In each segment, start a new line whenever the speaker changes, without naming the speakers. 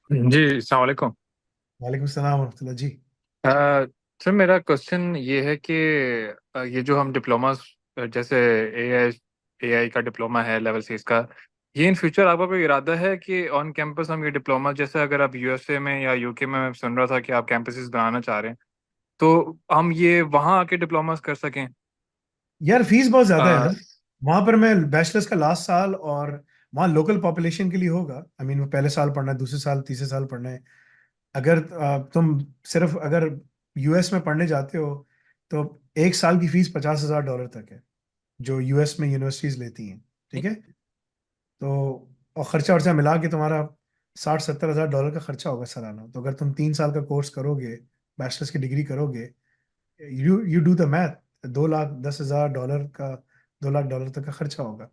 जी अस्सलाम वालेकुम।
वालेकुम सलाम वरहमतुल्लाह जी।
अ, सर मेरा क्वेश्चन ये है कि ये जो हम डिप्लोमास जैसे एआई का डिप्लोमा है लेवल 6 का, ये इन फ्यूचर आपका कोई इरादा है कि ऑन कैंपस हम ये डिप्लोमा जैसे अगर आप यूएसए में या यूके में मैं सुन रहा था कि आप कैंपसेस बनाना चाह रहे हैं, तो हम ये वहाँ आके डिप्लोमास कर सकें?
यार फीस बहुत ज्यादा है
अ,
ना। वहां पर मैं बैचलर्स का लास्ट साल, और वहाँ लोकल पॉपुलेशन के लिए होगा। आई मीन वो पहले साल पढ़ना है, दूसरे साल तीसरे साल पढ़ना है। अगर तुम सिर्फ अगर यूएस में पढ़ने जाते हो तो एक साल की फीस $50,000 तक है, जो यूएस में यूनिवर्सिटीज लेती हैं। ठीक है। तो और खर्चा वर्चा मिला के तुम्हारा 60-70 हज़ार डॉलर का खर्चा होगा सालाना। तो अगर तुम 3 साल का कोर्स करोगे, बैचलर्स की डिग्री करोगे, you do the math, 2,10,000 dollar का, $2 लाख तक का खर्चा होगा।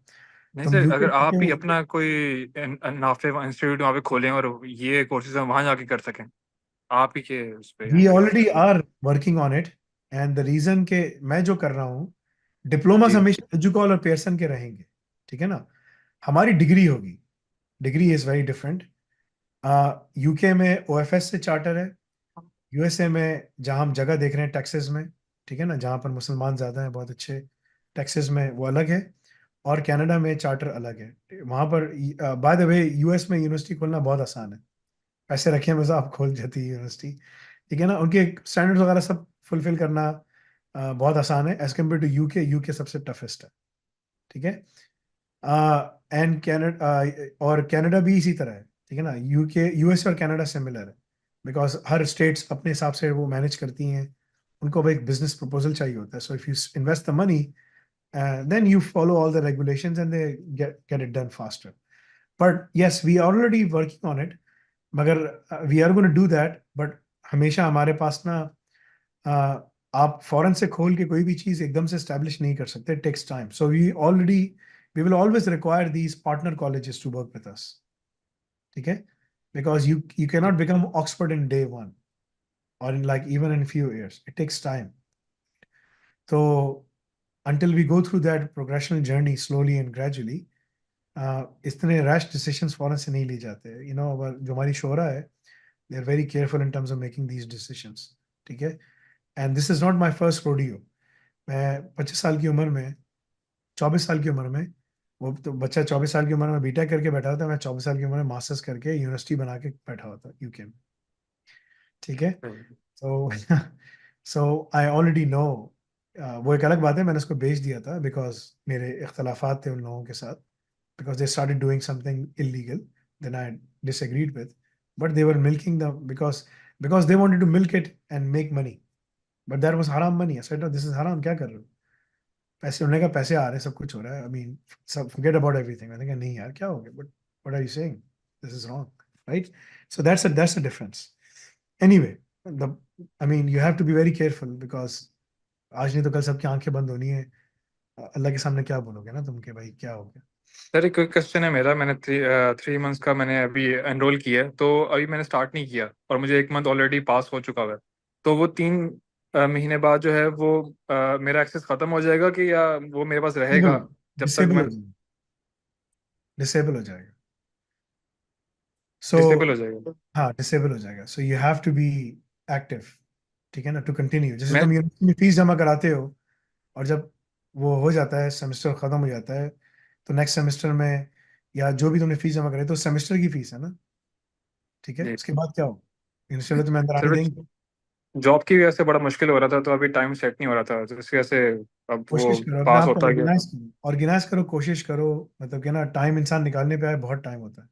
नहीं
तुम
सर,
यूके
अगर आप ही
में।
अपना कोई नाफे इंस्टीट्यूट वहाँ पे खोलें और ये कोर्सेज हम वहाँ जाके कर सकें, आप ही के उस पे
वी
यानी।
Already are working on it. And the reason के मैं जो कर रहा हूँ, डिप्लोमास
जी।
हमेशा एजुकॉल और पेयरसन के रहेंगे। ठीक है ना। हमारी डिग्री होगी। Degree is very different. UK में ओएफएस से चार्टर है। यूएसए में जहाँ हम जगह देख रहे हैं टेक्सास में, ठीक है ना, जहाँ पर मुसलमान ज़्यादा हैं बहुत अच्छे, टेक्सास में वो अलग है। और कनाडा में चार्टर अलग है। वहाँ पर बाय द वे यूएस में यूनिवर्सिटी खोलना बहुत आसान है। पैसे रखे हैं बस, आप खोल जाती है यूनिवर्सिटी। ठीक है ना। उनके स्टैंडर्ड्स वगैरह सब फुलफिल करना बहुत आसान है as compare to UK. UK सबसे टफेस्ट है। ठीक है। एंड कैनेडा, और कनाडा भी इसी तरह है। ठीक है ना। यूके, यूएस और कनाडा सिमिलर है, बिकॉज हर स्टेट्स अपने हिसाब से वो मैनेज करती हैं। उनको अब एक बिजनेस प्रपोजल चाहिए होता है। So if you invest the money, then you follow all the regulations and they get it done faster. But yes, we are already working on it. मगर we are going to do that. But हमेशा हमारे पास ना, आप foreign से खोल के कोई भी चीज़ एकदम से establish नहीं कर सकते। It takes time. So we will always require these partner colleges to work with us. ठीक है। Because you cannot become Oxford in day one, or in like even in few years. It takes time. So until we go through that progressional journey slowly and gradually, इतने rash decisions फौरन से नहीं लिए जाते। जो हमारी शोरा है, they are very careful in terms of making these decisions. ठीक है। And this is not my first rodeo. मैं 25 साल की उम्र में, 24 साल की उम्र में, वो तो बच्चा 24 साल की उम्र में बीटेक करके बैठा था, मैं 24 साल की उम्र में मास्टर्स करके यूनिवर्सिटी बना के बैठा हुआ था यूके में। ठीक है। सो सो आई ऑलरेडी नो। वो एक अलग बात है, मैंने उसको भेज दिया था बिकॉज मेरे इख्तलाफात थे उन लोगों के साथ, because they started doing something illegal. Then I disagreed with, but they were milking the, because they wanted to milk it and make money. But that was haram money. I said, no, this is haram. क्या कर रहे हो? पैसे, उन्होंने कहा पैसे आ रहे हैं, सब कुछ हो रहा है। I mean, सब forget about everything. मैंने कहा नहीं यार, क्या हो गया? But what are you saying? This is wrong, right? So that's a difference. Anyway, the I mean, you have to be very careful because आज नहीं तो कल सबकी आंखें बंद होनी है। अल्लाह के सामने क्या बोलोगे ना तुम, के भाई क्या हो गया।
सर एक क्विक क्वेश्चन है मेरा। मैंने 3 मंथ्स का मैंने अभी एनरोल किया है, तो अभी मैंने स्टार्ट नहीं किया और मुझे 1 मंथ ऑलरेडी पास हो चुका हुआ है। तो वो 3 महीने बाद जो है वो मेरा एक्सेस खत्म हो जाएगा कि या वो मेरे पास रहेगा जब तक
डिसेबल
मैं
हो जाएगा। डिसेबल हो जाएगा। सो
डिसेबल हो जाएगा?
हाँ, डिसेबल हो जाएगा। So you have to be active. ठीक है ना, टू कंटिन्यू। जैसे
मैं
तुम यूनिवर्सिटी में फीस जमा कराते हो, और जब वो हो जाता है, सेमेस्टर खत्म हो जाता है, तो नेक्स्ट सेमेस्टर में, या जो भी तुमने फीस जमा कराई, तो सेमेस्टर की फीस है ना। ठीक है।
जी
उसके बाद क्या हो, यूनिवर्सिटी वाले तुम्हें अंदर आने
सर,
देंगे?
जॉब की वजह से बड़ा मुश्किल हो रहा था, तो अभी टाइम सेट नहीं हो रहा था, तो इस वजह से अब वो
कोशिश करो अपने
पास
आप को
होता गया।
ऑर्गेनाइज करो, ऑर्गेनाइज करो, कोशिश करो। मतलब कि ना, टाइम इंसान निकालने पे आए बहुत टाइम होता है।